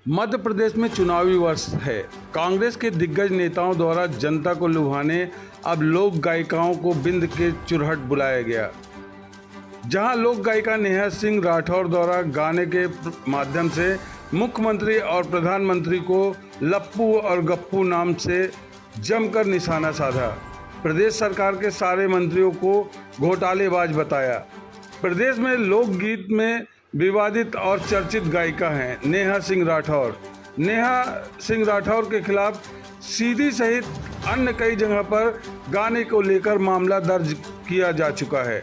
मध्य प्रदेश में चुनावी वर्ष है। कांग्रेस के दिग्गज नेताओं द्वारा जनता को लुभाने अब लोक गायिकाओं को बिंद के चुरहट बुलाया गया। जहां लोक गायिका नेहा सिंह राठौर द्वारा गाने के माध्यम से मुख्यमंत्री और प्रधानमंत्री को लप्पू और गप्पू नाम से जमकर निशाना साधा। प्रदेश सरकार के सारे मंत्रियों को घोटालेबाज बताया। प्रदेश में लोकगीत में विवादित और चर्चित गायिका हैं नेहा सिंह राठौर। नेहा सिंह राठौर के खिलाफ सीधी सहित अन्य कई जगह पर गाने को लेकर मामला दर्ज किया जा चुका है।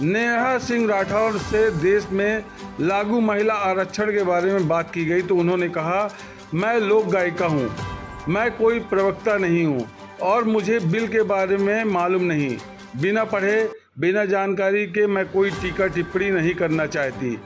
नेहा सिंह राठौर से देश में लागू महिला आरक्षण के बारे में बात की गई तो उन्होंने कहा, मैं लोक गायिका हूँ, मैं कोई प्रवक्ता नहीं हूँ और मुझे बिल के बारे में मालूम नहीं। बिना पढ़े बिना जानकारी के मैं कोई टीका टिप्पणी नहीं करना चाहती।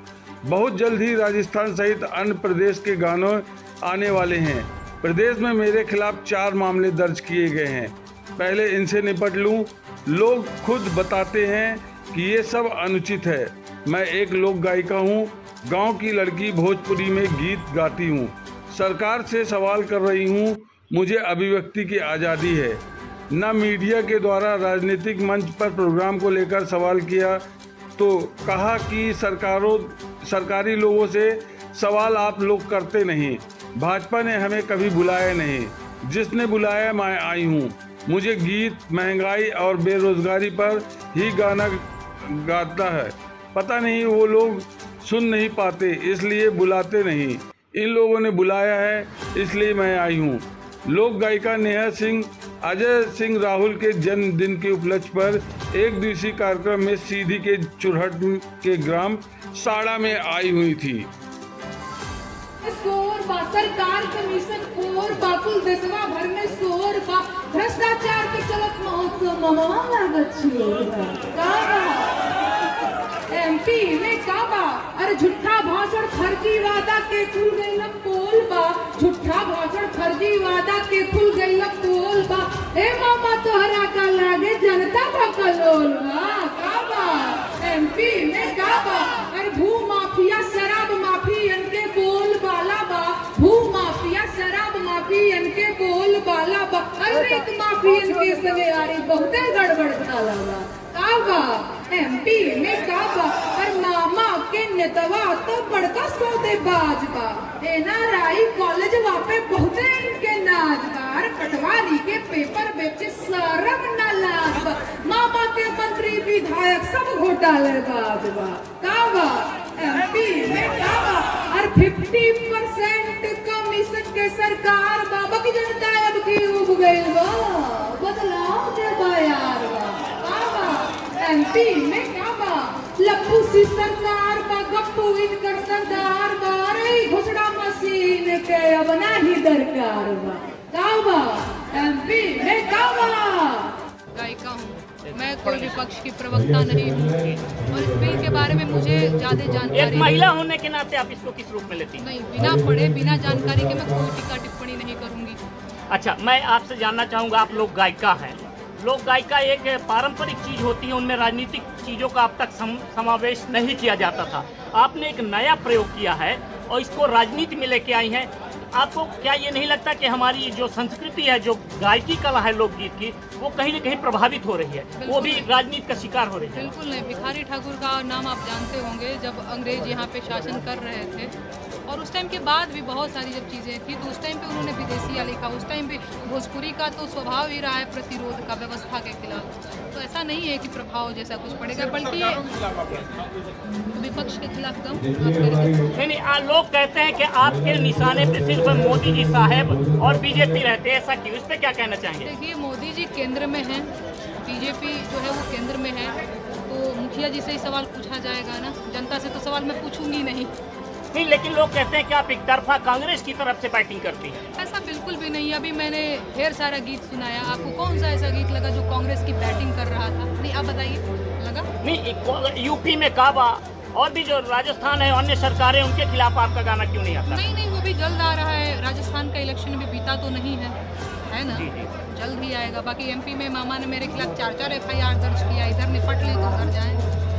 बहुत जल्द ही राजस्थान सहित अन्य प्रदेश के गानों आने वाले हैं। प्रदेश में मेरे खिलाफ 4 मामले दर्ज किए गए हैं। पहले इनसे निपट लूं। लोग खुद बताते हैं कि ये सब अनुचित है। मैं एक लोक गायिका हूँ, गांव की लड़की भोजपुरी में गीत गाती हूँ। सरकार से सवाल कर रही हूँ, मुझे अभिव्यक्ति की आज़ादी है। न मीडिया के द्वारा राजनीतिक मंच पर प्रोग्राम को लेकर सवाल किया तो कहा कि सरकारी लोगों से सवाल आप लोग करते नहीं। भाजपा ने हमें कभी बुलाया नहीं, जिसने बुलाया मैं आई हूँ। मुझे गीत महंगाई और बेरोजगारी पर ही गाना गाता है। पता नहीं वो लोग सुन नहीं पाते इसलिए बुलाते नहीं। इन लोगों ने बुलाया है इसलिए मैं आई हूँ। लोक गायिका नेहा सिंह अजय सिंह राहुल के जन्मदिन के उपलक्ष्य पर एक दिवसीय कार्यक्रम में सीधी के चुरहट के ग्राम साड़ा में आई हुई थी। सरकार कमीशन खोर बाकुल देशवा भर में शोर बा भ्रष्टाचार के चलत महोत्सव ममवा लागत छियो एमपी में का बा। अरे झूठा भाषण फर्जी वादा के खुल गई न पोल बा। झूठा भाषण फर्जी वादा के खुल गई न पोल बा। ए मामा तोहरा का लागे जनता का कलोल बा का बा। एमपी में का बा। अरे भू माफिया शराब माफियन के बोल बाला बा। भू माफिया शराब माफियन के बोल बाला बा। अरे माफियन के संगे यारी बहुते गड़बड़ काला बा का बा। एमपी में का बा। और मामा के नेतवा तो बड़का सौदेबाज बा। एनआरआई कॉलेज वापे बहुते इनके नाज बा। और पटवारी के पेपर बेचे शर्म न लाज बा। मामा के मंत्री विधायक सब घोटालेबाज बा का बा। एमपी में का बा। और 50% कमीशन के सरकार बाबा की जनता अब की उब गई बा। बदलाव के बयार बा का बा। एमपी में का बा। लप्पू सी सरकार बा गप्पू इनकर सरदार बा। रे घोषणा मशीन के अब नहीं दरकार बा का बा। एमपी में का बा। गायिका हूँ, मैं कोई विपक्ष की प्रवक्ता नहीं हूँ और इस बिल के बारे में मुझे ज्यादा जानकारी एक महिला होने के नाते आप इसको किस रूप में लेती हैं? नहीं, बिना पढ़े बिना जानकारी के मैं कोई टीका टिप्पणी नहीं करूंगी। अच्छा, मैं आपसे जानना चाहूँगा, आप लोग गायिका हैं। लोक गायिका एक पारंपरिक चीज होती है, उनमें राजनीतिक चीज़ों का अब तक समावेश नहीं किया जाता था। आपने एक नया प्रयोग किया है और इसको राजनीति में लेके आई हैं। आपको क्या ये नहीं लगता कि हमारी जो संस्कृति है, जो गायकी कला है लोकगीत की, वो कहीं न कहीं प्रभावित हो रही है, वो भी राजनीति का शिकार हो रही है? बिल्कुल नहीं। भिखारी ठाकुर का नाम आप जानते होंगे। जब अंग्रेज यहाँ पे शासन कर रहे थे और उस टाइम के बाद भी बहुत सारी जब चीज़ें थी तो उस टाइम पे उन्होंने विदेशिया लिखा। उस टाइम पे भोजपुरी का तो स्वभाव ही रहा है प्रतिरोध का, व्यवस्था के खिलाफ। तो ऐसा नहीं है कि प्रभाव जैसा कुछ पड़ेगा, बल्कि विपक्ष के खिलाफ दम नहीं। लोग कहते हैं कि आपके निशाने पे सिर्फ मोदी जी साहब और बीजेपी रहते हैं, ऐसा क्यों? इस पे क्या कहना चाहेंगे? देखिए, मोदी जी केंद्र में हैं, बीजेपी जो है वो केंद्र में है, तो मुखिया जी से ही सवाल पूछा जाएगा ना। जनता से तो सवाल मैं पूछूंगी नहीं। नहीं, लेकिन लोग कहते हैं कि आप एक तरफा कांग्रेस की तरफ से बैटिंग करती हैं। ऐसा बिल्कुल भी नहीं। अभी मैंने ढेर सारा गीत सुनाया, आपको कौन सा ऐसा गीत लगा जो कांग्रेस की बैटिंग कर रहा था? नहीं, आप बताइए, लगा? नहीं, यूपी में काबा और भी जो राजस्थान है, अन्य सरकारें, उनके खिलाफ आपका गाना क्यों नहीं आता? नहीं, वो भी जल्द आ रहा है। राजस्थान का इलेक्शन भी बीता तो नहीं है ना? जी जी, जल्द ही आएगा। बाकी एमपी में मामा ने मेरे खिलाफ 4 FIR दर्ज किया। इधर निपट ले तो उधर जाए।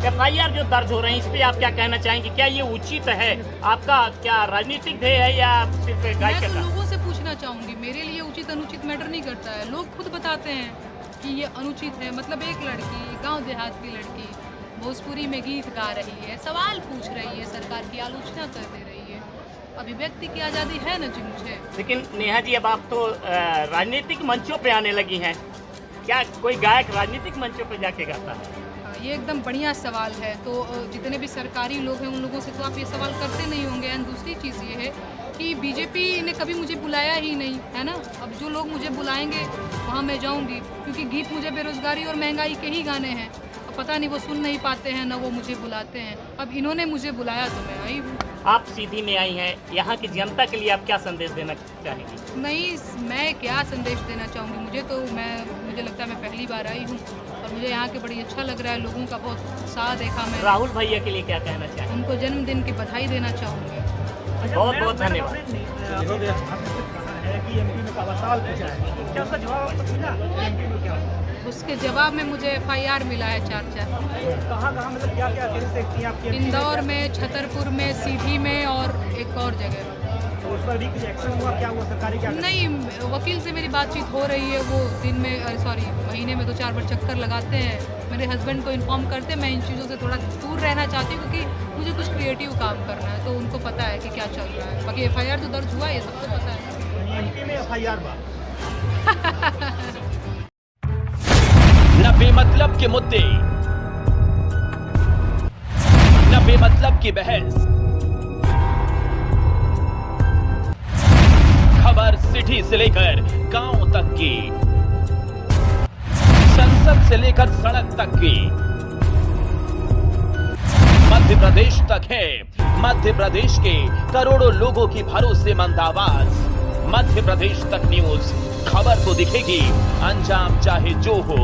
FIR जो दर्ज हो रहे हैं इस पे आप क्या कहना चाहेंगे? क्या ये उचित है? आपका क्या राजनीतिक ध्येय है या सिर्फ मैं गायिका तो का? लोगों से पूछना चाहूँगी, मेरे लिए उचित अनुचित मैटर नहीं करता है। लोग खुद बताते हैं कि ये अनुचित है। मतलब एक लड़की, गांव देहात की लड़की, भोजपुरी में गीत गा रही है, सवाल पूछ रही है, सरकार की आलोचना कर दे रही है। अभिव्यक्ति की आज़ादी है ना जी मुझे। लेकिन नेहा जी, अब आप तो राजनीतिक मंचों पे आने लगी हैं। क्या कोई गायक राजनीतिक मंचों पे जाके गाता है? ये एकदम बढ़िया सवाल है। तो जितने भी सरकारी लोग हैं उन लोगों से तो आप ये सवाल करते नहीं होंगे। एंड दूसरी चीज़ ये है कि बीजेपी ने कभी मुझे बुलाया ही नहीं, है ना। अब जो लोग मुझे बुलाएंगे वहाँ मैं जाऊँगी, क्योंकि गीत मुझे बेरोजगारी और महंगाई के ही गाने हैं। अब पता नहीं वो सुन नहीं पाते हैं ना वो मुझे बुलाते हैं। अब इन्होंने मुझे बुलाया तो मैं आई हूँ। आप सीधी न्याय हैं, यहाँ की जनता के लिए आप क्या संदेश देना चाहेंगी? नहीं, मैं क्या संदेश देना चाहूँगी। मुझे लगता है मैं पहली बार आई हूँ और मुझे यहाँ के बड़ी अच्छा लग रहा है। लोगों का बहुत उत्साह देखा मैं। राहुल भैया के लिए क्या कहना चाहेंगे? उनको जन्मदिन की बधाई देना चाहूँगी। बहुत बहुत धन्यवाद। उसके जवाब में मुझे FIR मिला है 4-4। कहाँ मतलब क्या क्या केस देखती हैं आपकी? इंदौर में, छतरपुर में, सीधी में और एक और जगह। तो उस पर भी कुछ एक्शन हुआ? क्या हुआ? सरकारी क्या? नहीं, वकील से मेरी बातचीत हो रही है। वो दिन में महीने में 2-4 बार चक्कर लगाते हैं। मेरे हस्बैंड को इन्फॉर्म करते हैं। मैं इन चीज़ों से थोड़ा दूर रहना चाहती हूँ क्योंकि मुझे कुछ क्रिएटिव काम करना है, तो उनको पता है कि क्या चल रहा है। बाकी FIR जो दर्ज हुआ है ये सबको पता है। MP में FIR बा। न बेमतलब के मुद्दे, न बेमतलब की बहस, खबर सिटी से लेकर गांव तक की, संसद से लेकर सड़क तक की, मध्य प्रदेश तक है। मध्य प्रदेश के करोड़ों लोगों की भरोसेमंद आवाज मध्य प्रदेश तक न्यूज। खबर तो दिखेगी, अंजाम चाहे जो हो।